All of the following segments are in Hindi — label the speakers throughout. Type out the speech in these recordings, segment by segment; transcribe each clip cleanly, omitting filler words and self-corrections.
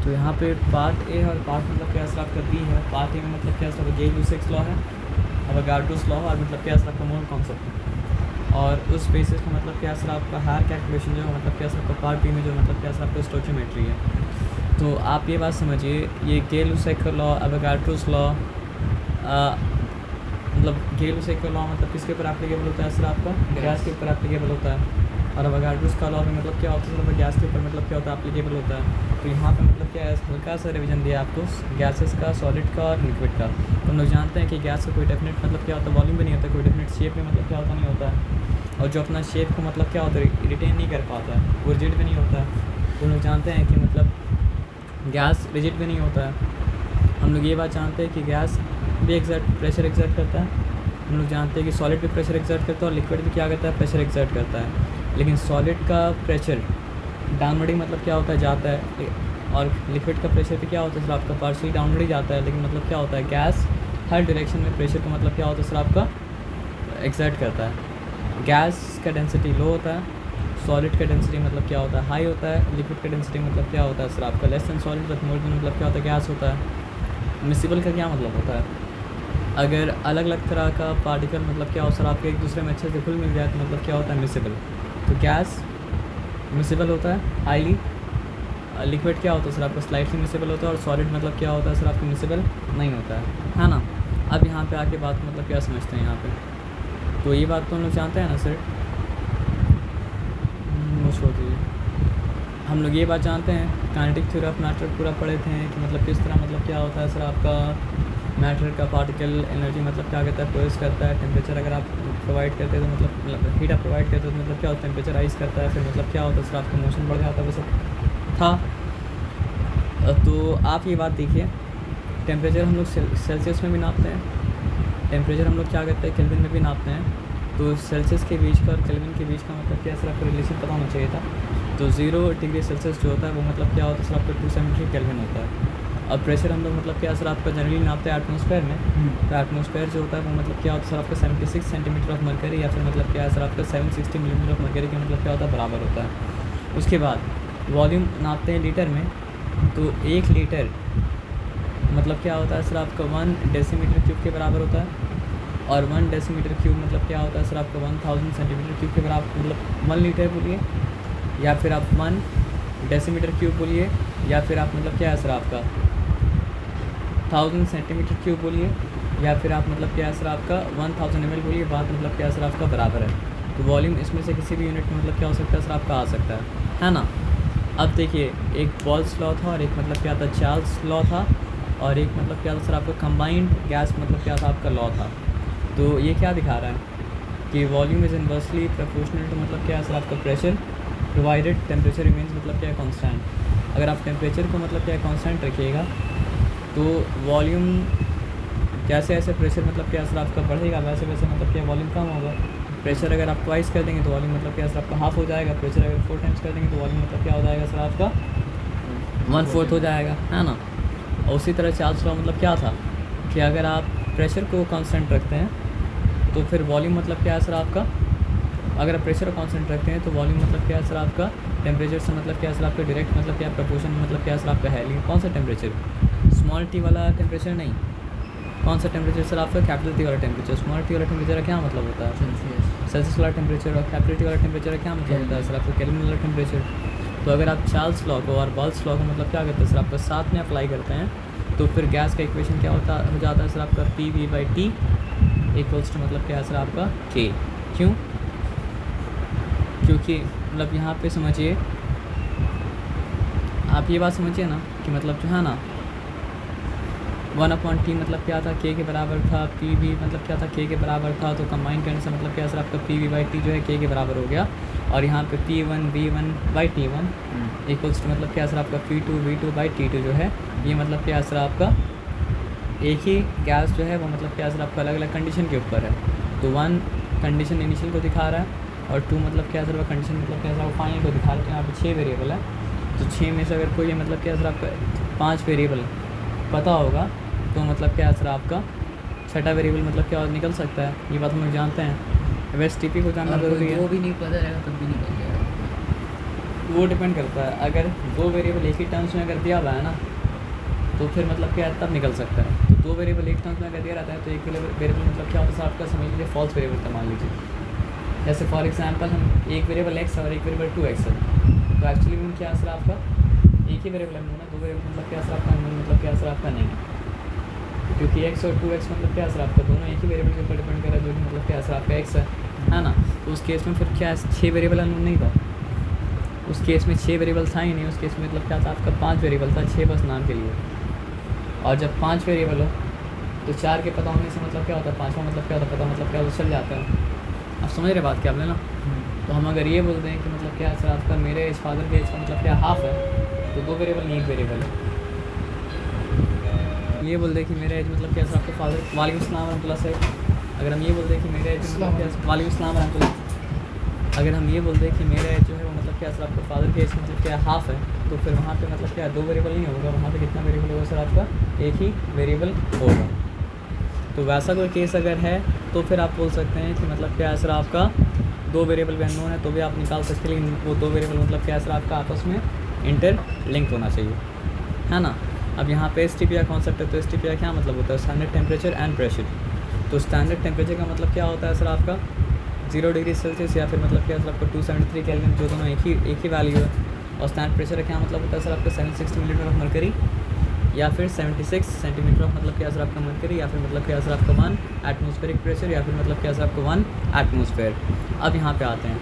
Speaker 1: तो यहाँ पे पार्ट ए और पार्ट मतलब क्या आपका बी है। पार्ट ए में मतलब क्या आपका गेल-लुसाक्स लॉ है, अवोगाड्रोस लॉ और मतलब क्या आपका मोल कॉन्सेप्ट है। और उस बेसिस पे मतलब क्या आपका हायर कैलकुलेशन जो है मतलब क्या आपका पार्ट बी में जो मतलब क्या आपका स्टोइचियोमेट्री है। तो आप ये बात समझिए, ये गेल-लुसाक लॉ, अवोगाड्रोस लॉ, मतलब गेल-लुसाक लॉ मतलब किसके ऊपर एप्लीकेबल होता है सर? आपका गैस के ऊपर एप्लीकेबल होता है। और अवोगाड्रोस का लॉ भी मतलब क्या होता है सर? गैस के ऊपर मतलब क्या होता है? एप्लीकेबल होता है। तो यहाँ पे मतलब क्या है, हल्का सा रिवीजन दिया आपको गैसेस का, सॉलिड का और लिक्विड का। तो हम लोग जानते हैं कि गैस का कोई डेफिनेट मतलब क्या होता है? वॉल्यूम भी नहीं होता, कोई डेफिनेट शेप में मतलब क्या होता नहीं होता है। और जो अपना शेप को मतलब क्या होता है रिटेन नहीं कर पाता है, वो रिजिड भी नहीं होता है। तो हम लोग जानते हैं कि मतलब गैस रिजिड भी नहीं होता है। हम लोग ये बात जानते हैं कि गैस भी प्रेशर एग्जर्ट करता है। हम लोग जानते हैं कि सॉलिड भी प्रेशर एग्जर्ट करता है और लिक्विड भी क्या करता है? प्रेशर एग्जर्ट करता है। लेकिन सॉलिड का प्रेशर डाउनवर्ड मतलब क्या होता है? जाता है। और लिक्विड का प्रेशर भी क्या होता है सर? आपका पार्शियली डाउनवर्ड ही जाता है। लेकिन मतलब क्या होता है? गैस हर डायरेक्शन में प्रेशर को मतलब क्या होता है सर? आपका एग्जर्ट करता है। गैस का डेंसिटी लो होता है, सॉलिड का डेंसिटी मतलब क्या होता है? हाई होता है। लिक्विड का डेंसिटी मतलब क्या होता है सर? आपका less than solid but more than मतलब क्या होता है? गैस होता है। मिसिबल का क्या मतलब होता है? अगर अलग अलग तरह का पार्टिकल मतलब क्या हो सर? आपके एक दूसरे में अच्छे से घुल मिल जाए तो मतलब क्या होता है? मिसिबल। तो गैस मिसिबल होता है हाईली। लिक्विड क्या होता है सर? आपका स्लाइटली मिसिबल होता है। और सॉलिड मतलब क्या होता है सर? आपका मिसिबल नहीं होता है ना। अब यहाँ पे आके बात मतलब क्या समझते हैं यहाँ पे? तो ये बात तो हम लोग जानते हैं ना सर? छोड़ दीजिए। हम लोग ये बात जानते हैं, काइनेटिक थ्योरी ऑफ मैटर पूरा पढ़े थे कि मतलब किस तरह मतलब क्या होता है सर? आपका मैटर का पार्टिकल एनर्जी मतलब क्या कहता है? प्रोड्यूस करता है। टेम्परेचर अगर आप प्रोवाइड करते हैं तो मतलब हीट आप प्रोवाइड करते हैं तो मतलब क्या होता है? टेम्परेचर राइज करता है। फिर मतलब क्या होता है सर? आपका मोशन बढ़ जाता है। वो सब था। तो आप ये बात देखिए, टेम्परेचर हम लोग सेल्सियस में भी नापते हैं, टेम्परेचर हम लोग क्या करते हैं? केल्विन में भी नापते हैं। तो सेल्सियस के बीच का और केल्विन के बीच का मतलब क्या सर? आपको रिलेशन पता होना चाहिए था। तो 0 डिग्री सेल्सियस जो होता है वो मतलब क्या होता है सर? आपका 273 केल्विन होता है। और प्रेशर हम लोग मतलब क्या सर? आपका जनरली नापते हैं एटमॉस्फेयर में। तो एटमॉस्फेयर जो होता है वो मतलब क्या होता है सर? आपका 76 सेंटीमीटर ऑफ मरकरी या फिर मतलब क्या है सर? आपका 760 मिलीमीटर ऑफ मरकरी के मतलब क्या होता है? बराबर होता है। उसके बाद वॉल्यूम नापते हैं लीटर में। तो 1 लीटर मतलब क्या होता है सर? आपका 1 डेसीमीटर क्यूब के बराबर होता है। और 1 डेसीमीटर क्यूब मतलब क्या होता है सर? आपका 1000 सेंटीमीटर क्यूब के बराबर, मतलब 1 लीटर बोलिए या फिर आप 1 डेसीमीटर क्यूब बोलिए या फिर आप मतलब क्या है सर? आपका 1000 सेंटीमीटर क्यूब बोलिए या फिर आप मतलब क्या है सर? आपका 1000 ml बोलिए। बात मतलब क्या है सर? आपका बराबर है। तो वॉल्यूम इसमें से किसी भी यूनिट में मतलब क्या हो सकता है सर? आपका आ सकता है ना। अब देखिए, एक बॉल्स लॉ था और एक मतलब क्या था? चार्ल्स लॉ था। और एक मतलब क्या था सर? आपका कंबाइंड गैस मतलब क्या था? आपका लॉ था। तो ये क्या दिखा रहा है कि volume is inversely proportional to मतलब क्या है सर? आपका प्रेशर प्रोवाइडेड टेम्परेचर रिमेंस मतलब क्या है? कांस्टेंट। अगर आप टेम्परेचर को मतलब क्या है? कांस्टेंट रखिएगा तो वॉल्यूम जैसे जैसे प्रेशर मतलब क्या सर? आपका बढ़ेगा वैसे वैसे मतलब क्या वॉल्यूम कम होगा। प्रेशर अगर आप ट्वाइस कर देंगे तो वॉल्यूम मतलब क्या सर? आपका हाफ हो जाएगा। प्रेशर अगर 4 टाइम्स कर देंगे तो वॉल्यूम मतलब क्या हो जाएगा सर? आपका 1/4 हो जाएगा, है ना। और उसी तरह चार्ल्स लॉ मतलब क्या था कि अगर आप प्रेशर को कांस्टेंट रखते हैं तो फिर वॉल्यूम मतलब क्या है सर? आपका अगर आप प्रेशर को कांस्टेंट रखते हैं तो वॉल्यूम मतलब क्या है सर? आपका टेम्परेचर से मतलब क्या है सर? आपका डायरेक्ट मतलब क्या प्रोपोर्शन मतलब क्या है सर? आपका है। लेकिन कौन सा टेम्परेचर? स्मॉल टी वाला टेम्परेचर नहीं। कौन सा टेम्परेचर सर? आपका कैपिटल टी वाला टेम्परेचर। स्मॉल टी वाला टेम्परेचर का क्या मतलब होता है? सेल्सियस वाला टेम्परेचर। और कैपिटल टी वाला टेम्परेचर का क्या मतलब होता है सर? आपका केल्विन वाला टेम्परेचर। तो अगर आप चार्ल्स लॉ को और बॉल्स लॉ को मतलब क्या करते हैं सर? आपका साथ में अप्लाई करते हैं तो फिर गैस का इक्वेशन क्या हो जाता है सर? आपका PV/T इक्वल्स टू मतलब क्या है सर? आपका K। क्यों? क्योंकि मतलब यहाँ पे समझिए, आप ये बात समझिए ना कि मतलब जो है ना 1/T मतलब क्या था? K के बराबर था। PV मतलब क्या था? K के बराबर था। तो कंबाइन करने से मतलब क्या सर? आपका PV/T जो है K के बराबर हो गया। और यहाँ पे P1V1/T1 इक्वल्स टू मतलब क्या सर? आपका P2V2/T2 जो है ये मतलब क्या सर? आपका एक ही गैस जो है वो मतलब क्या सर? आपका अलग अलग कंडीशन के ऊपर है। तो 1 कंडीशन इनिशियल को दिखा रहा है और 2 मतलब क्या सर? कंडीशन मतलब क्या सर? फाइनल को दिखा रहा है। तो यहाँ पे 6 वेरिएबल है। तो 6 में से अगर कोई मतलब क्या सर? आपका 5 वेरिएबल पता होगा तो मतलब क्या सर? आपका छठा वेरिएबल मतलब क्या निकल सकता है। ये बात हम लोग जानते हैं। वैसे टीपी को जानना ज़रूरी है।
Speaker 2: वो भी नहीं पता रहेगा तब भी निकल जाएगा।
Speaker 1: तो वो डिपेंड करता है। अगर दो वेरिएबल एक ही टर्म्स में अगर दिया हुआ है ना, तो फिर मतलब क्या है, तब निकल सकता है। तो दो वेरिएबल एक टर्म्स में अगर दिया रहता है तो एक वेरिएबल मतलब क्या होता है आपका, समझ लीजिए फॉल्स वेरिएबल का मान लीजिए। जैसे फॉर एग्जांपल हम एक वेरिएबल x है और एक वेरिएबल 2x है, तो एक्चुअली में क्या असर आपका एक ही वेरिएबल है ना, दो वेरिएबल मतलब क्या असर आपका मतलब क्या असर आपका नहीं है, क्योंकि x और 2x मतलब क्या असर आपका दोनों एक ही वेरिएबल के ऊपर डिपेंड कर रहा है, जो कि मतलब क्या असर आपका x है ना। तो उस केस में फिर क्या 6 वेरिएबल अननोन नहीं था, उस केस में 6 वेरिएबल था ही नहीं, उस केस में मतलब क्या था आपका 5 वेरिएबल था, 6 बस नाम के लिए। और जब 5 वेरिएबल हो तो 4 के पता होने से मतलब क्या होता है, 5वां मतलब क्या होता है, पता मतलब क्या होता, चल जाता है। आप समझ रहे बात क्या आपने ना। तो हम अगर ये बोलते हैं कि मतलब क्या सर आपका मेरे एज फादर के एज का मतलब क्या हाफ है, तो दो वेरिएबल नहीं एक वेरिएबल है। ये बोल दें कि मेरा एज मतलब क्या सर आपका फादर, वालेकुम अस्सलाम रहमतुल्लाह साहब। अगर हम ये बोल दें कि मेरा एज मतलब क्या, वालेकुम अस्सलाम रहमतुल्लाह। अगर हम ये बोल दें कि मेरा एज जो है वो मतलब क्या सर आपका फादर के एज मतलब क्या हाफ है, तो फिर वहाँ पे मतलब क्या दो वेरिएबल नहीं होगा, वहाँ पे कितना वेरिएबल होगा सर आपका, एक ही वेरिएबल होगा। तो वैसा कोई केस अगर है तो फिर आप बोल सकते हैं कि मतलब क्या सर आपका दो वेरिएबल भी अननोन है तो भी आप निकाल सकते हैं, लेकिन वो दो वेरिएबल मतलब क्या सर आपका आपस में इंटर लिंक होना चाहिए, है ना। अब यहाँ पे STPR कॉन्सेप्ट है, तो STPR क्या मतलब होता है, स्टैंडर्ड टेम्परेचर एंड प्रेशर। तो स्टैंडर्ड टेम्परेचर का मतलब क्या होता है सर आपका 0 डिग्री सेल्सियस, या फिर मतलब क्या सर आपका 273 केल्विन, जो दोनों एक ही वैल्यू है। और स्टैंडर्ड प्रेशर का क्या मतलब होता है सर आपका 760 मिलीमीटर ऑफ मरकरी, या फिर 76 सेंटीमीटर ऑफ मतलब क्या सर आपका मरकरी, या फिर मतलब क्या सर आपका 1 एटमॉस्फेरिक प्रेशर, या फिर मतलब क्या सर आपका 1 एटमॉस्फेयर। अब यहाँ पे आते हैं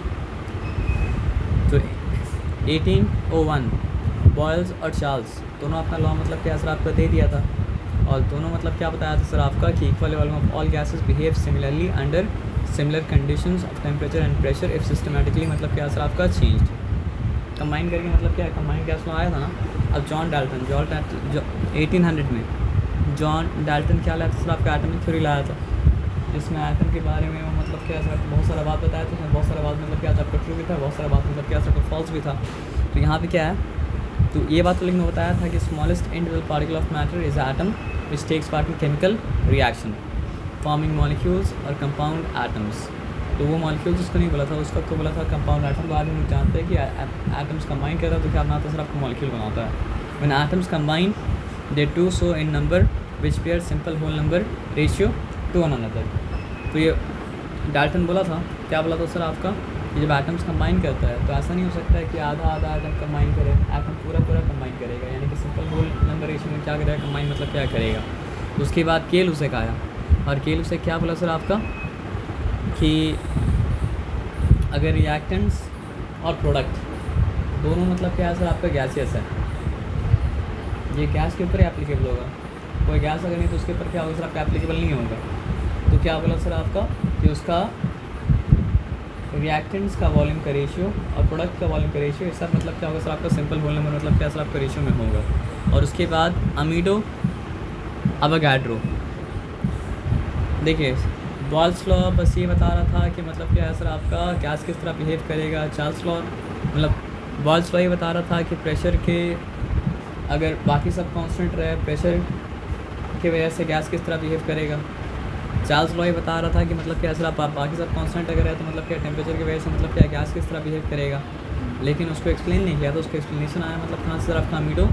Speaker 1: तो 1801 बॉयल्स और चार्ल्स दोनों अपना लॉ मतलब क्या सर आपका दे दिया था, और दोनों मतलब क्या बताया था सर आपका कि equal volume of all gases behave similarly under similar conditions of temperature and pressure if systematically मतलब क्या सर आपका चेंज्ड। कंबाइन करके मतलब क्या है, कंबाइन गैस लॉ आया था ना। अब जॉन डाल्टन 1800 में जॉन डाल्टन क्या लाया था सर आपका, एटॉमिक थ्योरी लाया था, जिसमें एटम के बारे में वो मतलब क्या सर बहुत सारा बात बताया था, उसमें बहुत सारा बात मतलब क्या था आपका ट्रू भी था, बहुत सारा बात मतलब क्या सर फॉल्स भी था। तो यहाँ पे क्या है, तो ये बात तो लिखने बताया था कि smallest individual particle of matter is atom which takes part in chemical reaction forming molecules और कंपाउंड एटम्स। तो वो मॉलिक्यूल्स उसको नहीं बोला था, उसको तो बोला था कंपाउंड एटम। तो आज हम लोग जानते हैं कि एटम्स कंबाइन कर रहा है तो क्या बनाता है सर आपको, मॉलिक्यूल बनाता है। When atoms combine they do so in number which bear simple whole number ratio to one another. तो ये डाल्टन बोला था, क्या बोला था सर आपका, कि जब एटम्स कंबाइन करता है तो ऐसा नहीं हो सकता है कि आधा आधा एटम कंबाइन करे, एटम पूरा कंबाइन करेगा, यानी कि सिंपल होल नंबर रेशियो में क्या करेगा, कंबाइन मतलब क्या करेगा। तो उसके बाद केल उसे आया, और केल उसे क्या बोला सर आपका कि अगर रिएक्टेंट्स और प्रोडक्ट दोनों मतलब क्या है सर आपका गैसियस है, ये गैस के ऊपर ही एप्लीकेबल होगा, कोई गैस अगर नहीं तो उसके ऊपर क्या होगा सर आपका एप्लीकेबल नहीं होगा। तो क्या बोला सर आपका कि उसका रिएक्टेंट्स का वॉल्यूम का रेशियो और प्रोडक्ट का वॉल्यूम का रेशियो ये सब मतलब क्या होगा सर आपका सिंपल होल नंबर मतलब क्या सर आपका रेशियो में होगा। और उसके बाद अमीडो अवोगाड्रो, देखिए बॉयल्स लॉ बस ये बता रहा था कि मतलब क्या है सर आपका गैस किस तरह बिहेव करेगा। चार्ल्स लॉ मतलब बॉयल्स लॉ ये बता रहा था कि प्रेशर के अगर बाकी सब कांस्टेंट रहे, प्रेशर की वजह से गैस किस तरह बिहेव करेगा। चार्ल्स लॉ ये बता रहा था कि मतलब क्या सर आप बाकी सब कांस्टेंट अगर है तो मतलब क्या टेम्परेचर की वजह से मतलब क्या गैस किस तरह बिहेव करेगा, लेकिन उसको एक्सप्लेन नहीं किया। तो उसका एक्सप्लेनेशन आया मतलब कहाँ से सर आपका अमीडो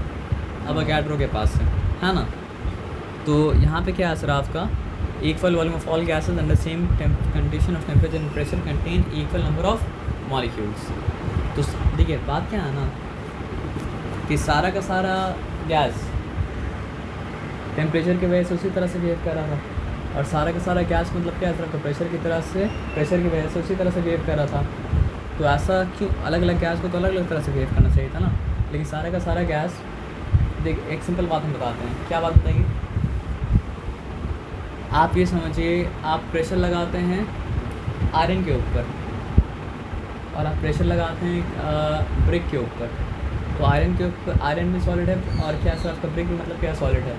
Speaker 1: अवोगाड्रो के पास से, है ना। तो यहाँ पे क्या है सर आपका equal volume of all gases under same condition of temperature and pressure contain equal number of molecules. तो देखिए बात क्या है ना कि सारा का सारा गैस टेम्परेचर की वजह से उसी तरह से बिहेव कर रहा था, और सारा का सारा गैस मतलब क्या है प्रेशर की तरह से, प्रेशर की वजह से उसी तरह से बिहेव कर रहा था। तो ऐसा क्यों, अलग अलग गैस को तो अलग अलग तरह से बिहेव करना चाहिए था ना, लेकिन सारा का सारा गैस। देख एक सिंपल बात हम बताते हैं, क्या बात बताइए आप, ये समझिए आप प्रेशर लगाते हैं आयरन के ऊपर और आप प्रेशर लगाते हैं ब्रिक के ऊपर, तो आयरन के ऊपर आयरन भी सॉलिड है और क्या सर आपका ब्रिक भी मतलब क्या सॉलिड है।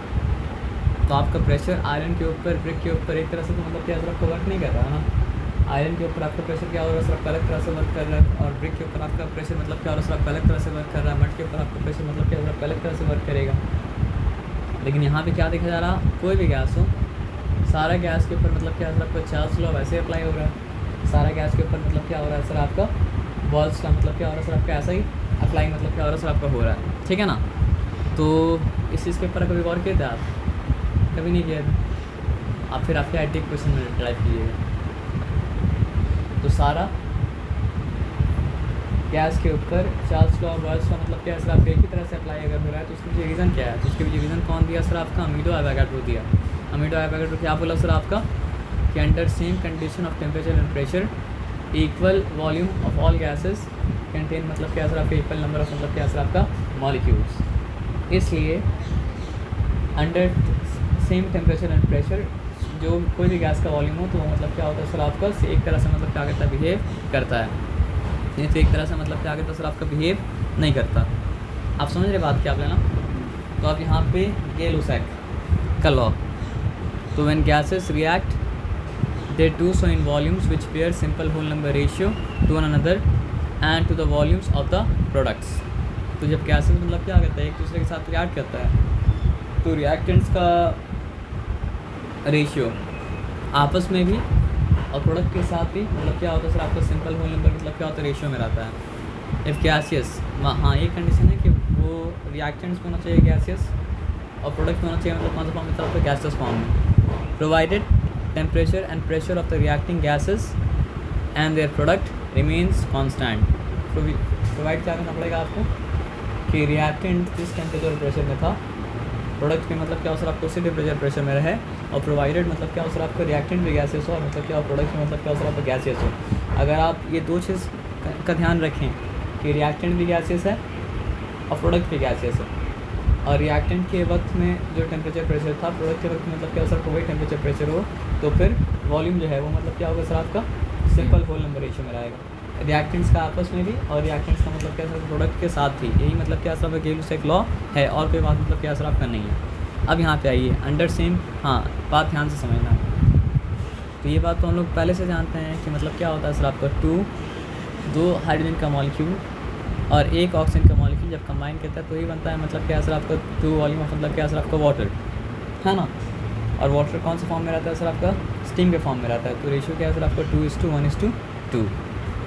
Speaker 1: तो आपका प्रेशर आयरन के ऊपर ब्रिक के ऊपर एक तरह से तो मतलब क्या सर आपका वर्क नहीं कर रहा है ना। आयरन के ऊपर आपका प्रेशर क्या हो रहा है सर आपका अलग तरह से वर्क कर रहा है, और ब्रिक के ऊपर आपका प्रेशर मतलब क्या हो रहा है सर आपका अलग तरह से वर्क कर रहा है, मड के ऊपर आपका प्रेशर मतलब क्या आपका अलग तरह से वर्क करेगा। लेकिन यहाँ पे क्या देखा जा रहा, कोई भी गैस हो सारा गैस के ऊपर मतलब क्या सर आपका चार्ल्स लॉ वैसे अप्लाई हो रहा है, सारा गैस के ऊपर मतलब क्या हो रहा है सर आपका वॉल्स का मतलब क्या हो रहा है सर आपका, ऐसा ही अप्लाई मतलब क्या हो रहा है सर आपका हो रहा है, ठीक है ना। तो इस चीज़ के ऊपर कभी गौर किए थे आप? कभी नहीं किया था। आप फिर आपके आईटी क्वेश्चन में टाइप कीजिएगा। तो सारा गैस के ऊपर चार्ल्स लॉ वर्ल्स लॉ मतलब क्या है सर आपका एक ही तरह से अप्लाई अगर हो रहा है तो उसके पीछे रीज़न क्या है? तो उसके पीछे रीज़न कौन दिया सर आपका? अमीडो एवोगाड्रो दिया। अमीडो एवोगाड्रो क्या बोला सर आपका कि under same condition of temperature and pressure equal volume of all gases contain मतलब क्या सर आपका इक्वल नंबर ऑफ मतलब क्या सर आपका मॉलिक्यूल्स। इसलिए under same temperature and pressure जो कोई भी गैस का वॉल्यूम हो तो वो मतलब क्या होता है सर आपका एक तरह से मतलब क्या करता है, बिहेव करता है। सिर्फ एक तरह से मतलब क्या कहता है सर आपका बिहेव नहीं करता। आप समझ रहे बात क्या आप लेना। तो आप यहाँ पे गै-लुसैक का लॉ, तो when gases react they do so in volumes which bear simple whole number ratio to one another and to the volumes of the products. तो जब गैसेस मतलब क्या करता है एक दूसरे के साथ रिएक्ट करता है तो रिएक्टेंट्स का रेशियो आपस में भी और प्रोडक्ट के साथ भी मतलब क्या होता है सर आपका सिंपल होल नंबर मतलब क्या होता है रेशियो में रहता है। इफ़ गैसियस, हाँ ये कंडीशन है कि वो रिएक्टेंट्स में होना चाहिए गैसियस और प्रोडक्ट में होना चाहिए मतलब कौन सा फॉर्म में तरफ गैसियस फॉर्म में, provided temperature and pressure of the reacting gases and their product remains constant. Provide क्या करना पड़ेगा आपको कि रिएक्टेंट जिस टेम्परेचर प्रेशर में था प्रोडक्ट में मतलब क्या हो सर आपको उसी टेम्परेचर प्रेशर में रहे और प्रोवाइडेड मतलब क्या हो सर आपका रिएक्टेंट भी गैसेस हो और मतलब क्या हो प्रोडक्ट में मतलब क्या हो सर आपका गैसेस हो। अगर आप ये दो चीज़ का ध्यान रखें कि रिएक्टेंट भी गैसेस है और प्रोडक्ट भी गैसेस है और रिएक्टेंट के वक्त में जो टेम्परेचर प्रेशर था प्रोडक्ट के वक्त में मतलब क्या हो सर वही टेम्परेचर प्रेशर हो तो फिर वॉल्यूम जो है वो मतलब क्या होगा सर आपका सिंपल होल नंबर रेशियो में रहेगा। रिएक्टेंट्स का आपस में भी और रिएक्टेंट्स का मतलब क्या सर प्रोडक्ट के साथ भी, यही मतलब क्या सर गै-लुसैक लॉ है और कोई बात मतलब क्या सर आपका नहीं है। अब यहाँ पे आइए अंडर सेम, हाँ बात ध्यान से समझना। तो ये बात तो हम लोग पहले से जानते हैं कि मतलब क्या होता है सर आपका दो हाइड्रोजन का मॉलिक्यूल और एक ऑक्सीजन का मॉलिक्यूल जब कंबाइन करता है तो ये बनता है मतलब क्या सर आपका 2 वॉल्यूम ऑफ मतलब क्या सर आपका वाटर, है ना। और वाटर कौन से फॉर्म में रहता है सर आपका स्टीम के फॉर्म में रहता है। तो रेशियो क्या है सर आपका 2:1:2।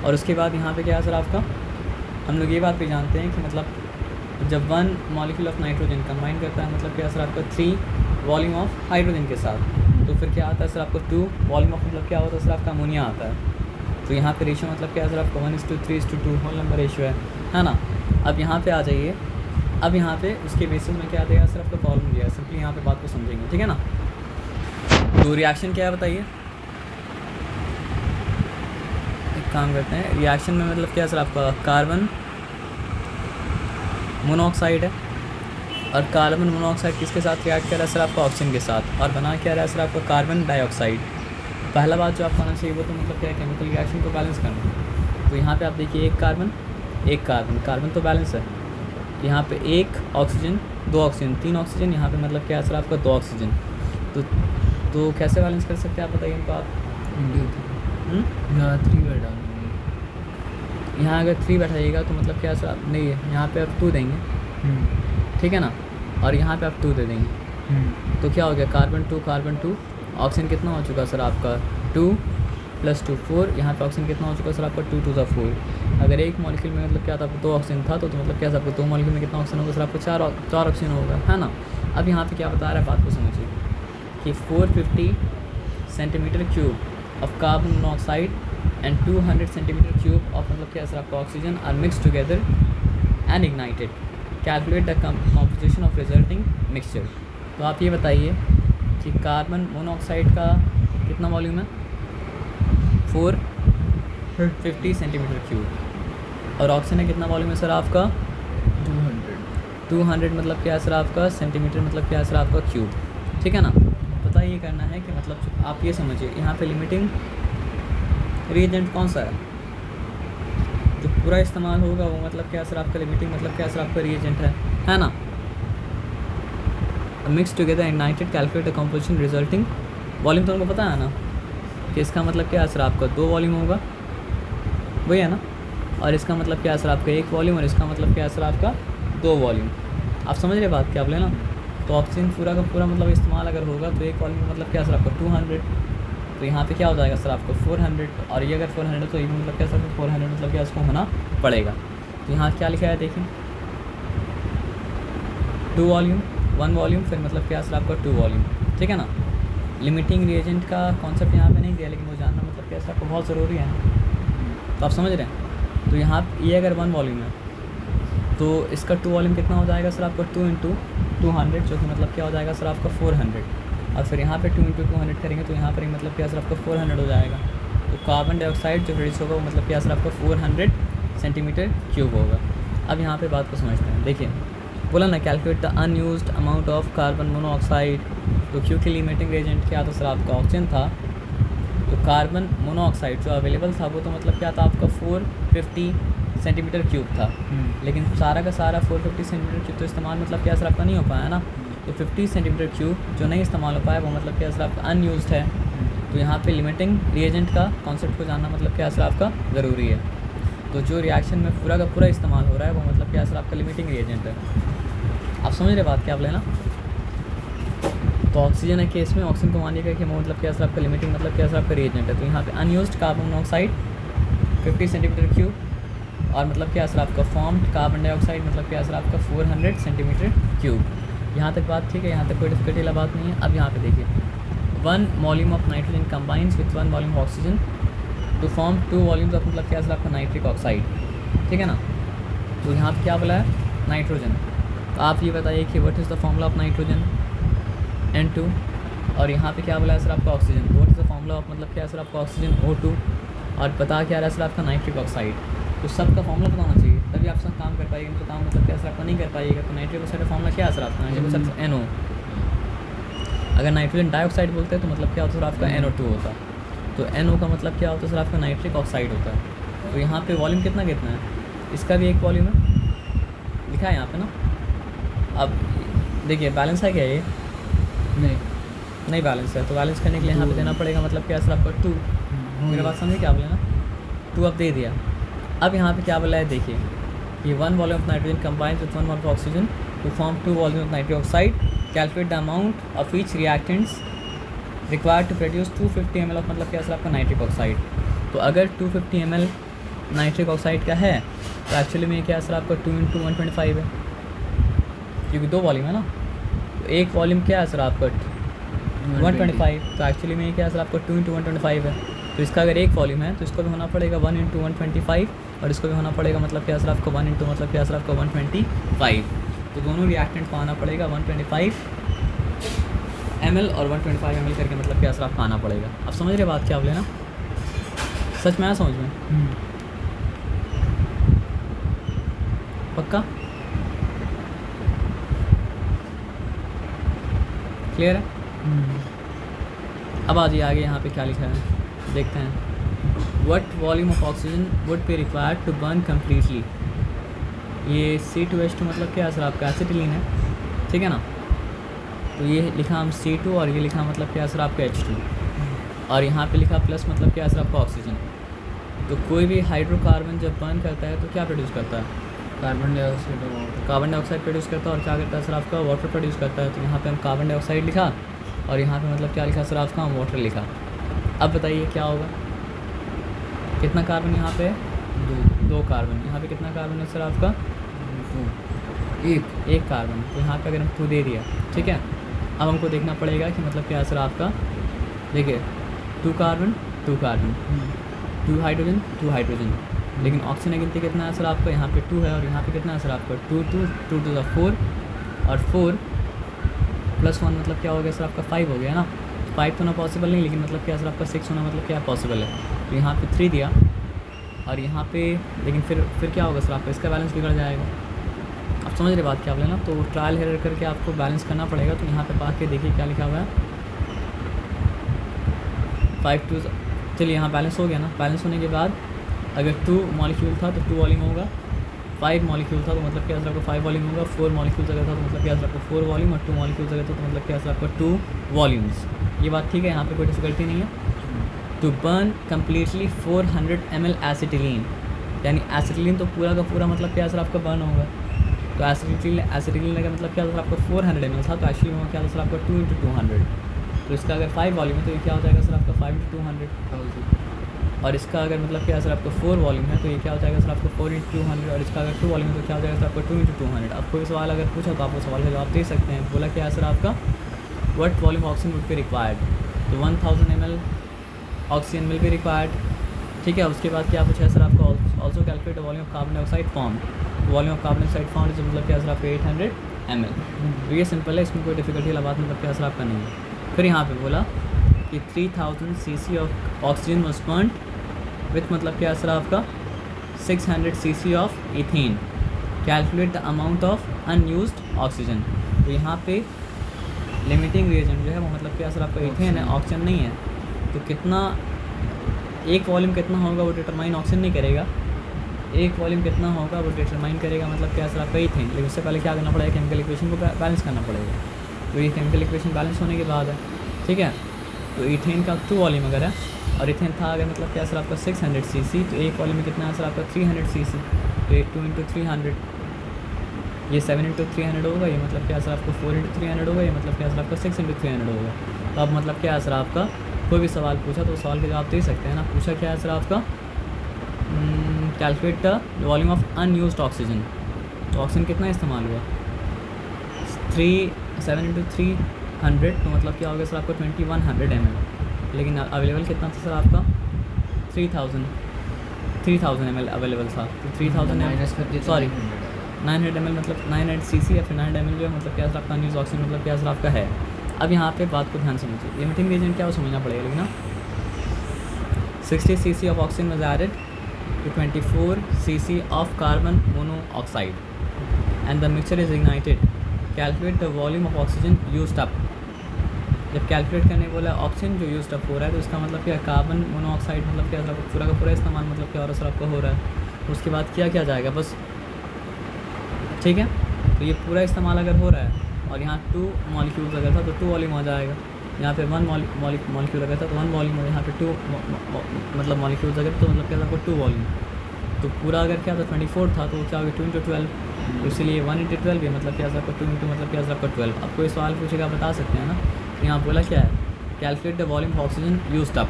Speaker 1: और उसके बाद यहाँ पे क्या है सर आपका हम लोग ये बात भी जानते हैं कि मतलब जब 1 मॉलिक्यूल ऑफ नाइट्रोजन कंबाइन करता है मतलब क्या सर आपका 3 वॉल्यूम ऑफ हाइड्रोजन के साथ तो फिर क्या आता है सर आपको 2 वॉल्यूम ऑफ मतलब क्या होता है सर आपका अमोनिया आता है। तो यहाँ पे रेशियो मतलब क्या है सर आपका 1:3:2 होल नंबर रेशियो है ना। अब यहाँ पे आ जाइए, अब यहाँ पे उसके बेसिस में क्या देगा सर आपका प्रॉब्लम दिया है, सिंपली यहाँ पे बात को समझेंगे, ठीक है ना। तो रिएक्शन क्या है बताइए, एक काम करते हैं। रिएक्शन में मतलब क्या सर आपका कार्बन मोनोऑक्साइड है और कार्बन मोनोऑक्साइड किसके साथ रिएक्ट कर रहा है सर आपका ऑक्सीजन के साथ और बना क्या रहा है सर आपका कार्बन डाइऑक्साइड। पहला बात जो आपको आना चाहिए वो तो मतलब क्या है केमिकल रिएक्शन को बैलेंस करना। तो यहाँ पे आप देखिए एक कार्बन तो बैलेंस है, यहाँ पे एक ऑक्सीजन 2 ऑक्सीजन 3 ऑक्सीजन, यहाँ पे मतलब क्या है सर आपका 2 ऑक्सीजन। तो कैसे बैलेंस कर सकते हैं आप बताइए इनको आप।
Speaker 2: यहाँ 3 बैठा,
Speaker 1: यहाँ अगर 3 बैठाइएगा तो मतलब क्या सर आप नहीं है, यहाँ पे आप 2 देंगे, ठीक है ना, और यहाँ पे आप 2 दे देंगे। तो क्या हो गया कार्बन 2 ऑक्सीजन कितना हो चुका सर आपका 2 + 2 4। यहाँ पे ऑक्सीजन कितना हो चुका सर आपका 2 × 2 = 4। अगर एक मॉलिक्यूल में मतलब क्या था 2 ऑक्सीजन था तो मतलब क्या सर आपको 2 मॉलिक्यूल में कितना ऑक्सीजन होगा सर आपको 4 ऑक्सीजन होगा, है ना। अब यहाँ पे क्या बता रहा है बात को समझिए कि 450 centimetre cube of carbon monoxide and 200 centimetre cube of मतलब क्या सर आपका oxygen are mix together and ignited. Calculate the composition of resulting mixture. तो आप ये बताइए कि कार्बन मोनोऑक्साइड का कितना वॉल्यूम है 450 सेंटीमीटर क्यूब और ऑक्सीजन का कितना वॉल्यूम है सर आपका 200 मतलब क्या है सर आपका सेंटीमीटर मतलब क्या है सर आपका क्यूब, ठीक है ना। पता ये करना है कि मतलब आप ये समझिए यहाँ पे लिमिटिंग रिएजेंट कौन सा है जो पूरा इस्तेमाल होगा वो मतलब क्या सर आपका लिमिटिंग मतलब क्या सर आपका रिएजेंट है ना। Mix together ignited calculate the composition resulting volume. तो उनको पता है ना कि इसका मतलब क्या है सर आपका 2 वॉल्यूम होगा, वही है ना, और इसका मतलब क्या है सर आपका 1 वॉल्यूम और इसका मतलब क्या है सर आपका 2 वॉल्यूम। आप समझ रहे बात क्या आप लेना। तो ऑक्सीजन पूरा का पूरा मतलब इस्तेमाल अगर होगा तो 1 वॉल्यूम मतलब क्या है सर आपका 200, तो यहाँ पे क्या हो जाएगा सर आपको 400, और ये अगर 400 तो ये भी मतलब क्या सर 400 मतलब क्या इसको होना पड़ेगा। तो यहाँ क्या लिखा है देखिए, 2 वॉल्यूम 1 वॉल्यूम, फिर मतलब क्या सर आपका 2 वॉल्यूम, ठीक है ना। लिमिटिंग रिएजेंट का कॉन्सेप्ट यहाँ पे नहीं दिया, लेकिन वो जानना मतलब क्या सर आपको बहुत ज़रूरी है ना, तो आप समझ रहे हैं। तो यहाँ ये अगर 1 वॉल्यूम है तो इसका 2 वॉल्यूम कितना हो जाएगा सर आपका 2 × 200, जो कि मतलब क्या हो जाएगा सर आपका 400, और फिर यहाँ पे 2 × 200 करेंगे तो यहाँ पर मतलब क्या सर आपका 400 हो जाएगा। तो कार्बन डाइऑक्साइड जो प्रोड्यूस होगा वो मतलब क्या सर आपका 400 सेंटीमीटर क्यूब होगा। अब यहाँ पे बात को समझते हैं, देखिए बोला ना calculate the unused amount of carbon monoxide. तो क्योंकि लिमिटिंग रिएजेंट क्या था सर आपका ऑक्सीजन था, तो कार्बन मोनोऑक्साइड जो अवेलेबल था वो तो मतलब क्या था आपका 450 सेंटीमीटर क्यूब था, लेकिन सारा का सारा 450 सेंटीमीटर क्यूब तो इस्तेमाल मतलब क्या सर आपका नहीं हो पाया ना। तो 50 सेंटीमीटर क्यूब जो नहीं इस्तेमाल हो पाया वो मतलब क्या सर आपका अनयूज्ड है। तो यहाँ पे लिमिटिंग रिएजेंट का कॉन्सेप्ट को जानना मतलब क्या सर आपका ज़रूरी है। तो जो रिएक्शन में पूरा का पूरा इस्तेमाल हो रहा है वो मतलब क्या सर आपका लिमिटिंग रिएजेंट है। आप समझ रहे बात क्या आप लेना। तो ऑक्सीजन है केस में ऑक्सीजन को मानिएगा कि वो मतलब क्या सर आपका लिमिटिंग मतलब क्या सर आपका रिएजेंट है। तो यहाँ पे unused carbon monoxide 50 centimetre cube, और मतलब क्या सर आपका फॉर्म्ड कार्बन डाइऑक्साइड मतलब क्या सर आपका 400 सेंटीमीटर क्यूब। यहाँ तक बात ठीक है, यहाँ तक कोई डिफिकल्टी वाला बात नहीं है। अब यहाँ पे देखिए 1 volume of nitrogen combines with 1 volume of oxygen to form 2 volumes of मतलब क्या सर आपका नाइट्रिक ऑक्साइड, ठीक है ना। तो यहाँ पे क्या बोला है नाइट्रोजन। तो आप ये बताइए कि what is the formula of nitrogen N2, और यहाँ पे क्या बोला है सर आपका oxygen, what is the formula of मतलब क्या सर आपका ऑक्सीजन O2, और पता क्या रहा है सर आपका नाइट्रिक ऑक्साइड। तो सबका फॉर्मूला पता होना चाहिए तभी आप सब काम कर पाइएगा, तो काम मतलब क्या सर आपका नहीं कर पाइएगा। तो नाइट्रिक ऑक्साइड का फॉर्मूला क्या है सर आपका, नाइट्रिक ऑक्साइड NO। अगर नाइट्रोजन डाइऑक्साइड बोलते हैं तो मतलब क्या होता है सर आपका NO2 होता है। तो NO का मतलब क्या होता है सर आपका नाइट्रिक ऑक्साइड होता है। तो यहाँ पे वॉल्यूम कितना कितना है, इसका भी एक वॉल्यूम है लिखा है यहाँ पे ना। अब देखिए बैलेंस है क्या ये, नहीं बैलेंस है। तो बैलेंस करने के लिए यहाँ पे देना पड़ेगा मतलब क्या सर आपका 2। मेरा बात समझिए क्या बोले ना, 2 अब दे दिया। अब यहाँ पे क्या बोला है देखिए, ये 1 volume of nitrogen combines with 1 volume of oxygen to form 2 volume of nitric oxide, calculate the amount of each reactants required to produce 250 ml of मतलब क्या सर आपका नाइट्रिक ऑक्साइड। तो अगर 250 ml नाइट्रिक ऑक्साइड का है तो एक्चुअली में क्या सर आपका 2 × 125 है, क्योंकि 2 वॉल्यूम है ना। तो एक वॉल्यूम क्या है सर आपका 125, तो एक्चुअली में क्या है सर आपका 2 × 125 है। तो इसका अगर एक वॉल्यूम है तो इसको भी होना पड़ेगा 1 × 125, और इसको भी होना पड़ेगा मतलब क्या सर आपका 1 × मतलब क्या सर आपका 125। तो दोनों रिएक्टेंट को आना पड़ेगा 125 ml और 125 ml करके मतलब क्या सर आपका आना पड़ेगा। अब समझ रहे बात क्या बोले ना, सच में आया समझ में पक्का क्लियर है। अब आ जाइए आगे, यहाँ पे क्या लिखा है देखते हैं। What volume of oxygen would be required to burn completely. ये C2H2 मतलब क्या है सर आपका एसिटिलीन है, ठीक है ना। तो ये लिखा हम C2 और ये लिखा मतलब क्या सर आपका H2, और यहाँ पे लिखा प्लस मतलब क्या सर आपका ऑक्सीजन। तो कोई भी हाइड्रोकार्बन जब बर्न करता है तो क्या प्रोड्यूस करता है, कार्बन डाइऑक्साइड प्रोड्यूस करता है, और क्या करता है सर आपका वाटर प्रोड्यूस करता है। तो यहाँ पे हम कार्बन डाइऑक्साइड लिखा और यहाँ पे मतलब क्या लिखा सर आपका हम वाटर लिखा। अब बताइए क्या होगा, कितना कार्बन यहाँ पे 2 कार्बन, यहाँ पे कितना कार्बन है सर आपका एक कार्बन। तो यहाँ पे अगर हम 2 दे दिया, ठीक है। अब हमको देखना पड़ेगा कि मतलब क्या सर आपका देखिए 2 कार्बन 2 कार्बन 2 हाइड्रोजन 2 हाइड्रोजन, लेकिन ऑक्सीजन की गिनती कितना है सर आपका, यहाँ पे 2 है और यहाँ पे कितना है सर आपका 2 2 2 4, और 4 + 1 मतलब क्या हो गया सर आपका 5 हो गया ना। 5 तो ना पॉसिबल नहीं, लेकिन मतलब क्या सर आपका 6 होना मतलब क्या पॉसिबल है। तो यहाँ पे 3 दिया और यहाँ पे, लेकिन फिर क्या होगा सर आपका, इसका बैलेंस बिगड़ जाएगा। आप समझ रहे बात क्या आप लेना। तो ट्रायल एरर करके आपको बैलेंस करना पड़ेगा। तो यहाँ पे पा के देखिए क्या लिखा हुआ है 5 2, चलिए यहाँ बैलेंस हो गया ना। बैलेंस होने के बाद अगर 2 मॉलिक्यूल था तो 2 वॉल्यूम होगा, 5 मॉलिक्यूल था तो मतलब क्या सर आपका 5 वॉल्यूम होगा, 4 मॉलिक्यूल्स अगर था तो मतलब क्या सर आपका 4 वॉल्यूम, और 2 मॉलिक्यूल्स अगर था तो मतलब क्या सर आपका 2 वॉल्यूम्स। ये बात ठीक है, यहाँ पे कोई डिफिकल्टी नहीं है। To burn completely 400 ml acetylene, यानी एसिटिलीन तो पूरा का पूरा मतलब क्या सर आपका बर्न होगा। तो एसिटिलीन का मतलब क्या सर आपका 400 ml था, तो एक्चुअली वो क्या था सर आपका 2 × 200। तो इसका अगर 5 वॉल्यूम है तो ये क्या हो जाएगा सर आपका 5 × 200, और इसका अगर मतलब क्या सर आपका 4 वॉल्यूम है तो ये क्या हो जाएगा सर आपका 4 × 200, और इसका अगर 2 वॉल्यूम है तो क्या हो जाएगा सर आपका 2 × 200। अब कोई सवाल अगर पूछा तो आप उस सवाल का जवाब दे सकते हैं। बोला क्या है सर आपका what volume oxygen would be required, तो 1000 ml oxygen will be required. ठीक है, उसके बाद क्या पूछा है सर आपका also calculate volume of carbon dioxide form, volume of carbon dioxide form मतलब क्या सर आपका 800 ml। तो ये सिंपल है, इसमें कोई डिफिकल्टी वाला बात मतलब क्या सर आपका नहीं है। फिर यहाँ पे बोला कि 3000 cc of oxygen was burned with मतलब क्या सर आपका 600 cc of ethane, calculate the amount of unused oxygen. तो यहाँ पे लिमिटिंग रिएजेंट जो है वो मतलब क्या सर आपका इथेन है, ऑक्सीजन नहीं है। तो कितना एक वॉल्यूम कितना होगा वो डिटरमाइन ऑक्सीजन नहीं करेगा, एक वॉल्यूम कितना होगा वो डिटरमाइन करेगा मतलब क्या सर आपका इथेन। लेकिन उससे पहले क्या करना पड़ेगा, केमिकल इक्वेशन को बैलेंस करना पड़ेगा। तो ये केमिकल इक्वेशन बैलेंस होने के बाद है, ठीक है। तो इथेन का 2 वॉल्यूम अगर है और इथेन था अगर मतलब क्या सर आपका 600 cc, तो एक वॉल्यूम में कितना है सर आपका 300 cc, तो ये 2 × 300, ये 7 × 300 होगा, ये मतलब क्या सर आपको 4 × 300 होगा, ये मतलब क्या सर आपका 6 × 300 होगा। तो अब मतलब क्या है सर आपका कोई भी सवाल पूछा तो सवाल का जवाब दे सकते हैं ना। पूछा क्या है सर आपका calculate the volume of unused oxygen, तो ऑक्सीजन कितना इस्तेमाल हुआ 7 × 300, तो मतलब क्या होगा सर आपका 2100 ml। लेकिन अवेलेबल कितना था सर आपका 3000 ml अवेलेबल था। तो 3000 सॉरी 900 ml मतलब 900 cc या फिर 900 ml जो है मतलब क्या सर आपका अनयूज्ड ऑक्सीजन मतलब क्या सर आपका है। अब यहाँ पे बात को ध्यान समझिए, लिमिटिंग रीजन क्या वो समझना पड़ेगा। लेकिन ना 60 cc of oxygen was added to 24 cc of carbon monoxide and the mixture is ignited, calculate the volume of oxygen used up. जब कैलकुलेट करने बोला ऑक्सीजन जो यूज्ड अप हो रहा है तो इसका मतलब क्या कार्बन मोनोऑक्साइड मतलब क्या सर पूरा का पूरा इस्तेमाल मतलब क्या और सर आपका हो रहा है। उसके बाद क्या जाएगा बस, ठीक है। तो ये पूरा इस्तेमाल अगर हो रहा है और यहाँ 2 मॉलिक्यूल्स अगर था तो 2 वॉल्यूम हो जाएगा, यहाँ पे 1 मॉलिक्यूल अगर था तो 1 वॉल्यूम, और यहाँ पे 2 मतलब मॉलिक्यूल्स अगर तो मतलब क्या था 2 वॉल्यूम। तो पूरा अगर क्या था 24 था तो क्या हो गया 2 × 12, तो इसीलिए 1 × 12 ये मतलब क्या आपका 2 × मतलब क्या आपका 12। अब कोई सवाल पूछेगा बता सकते हैं ना। तो यहाँ बोला क्या है calculate the volume of oxygen used up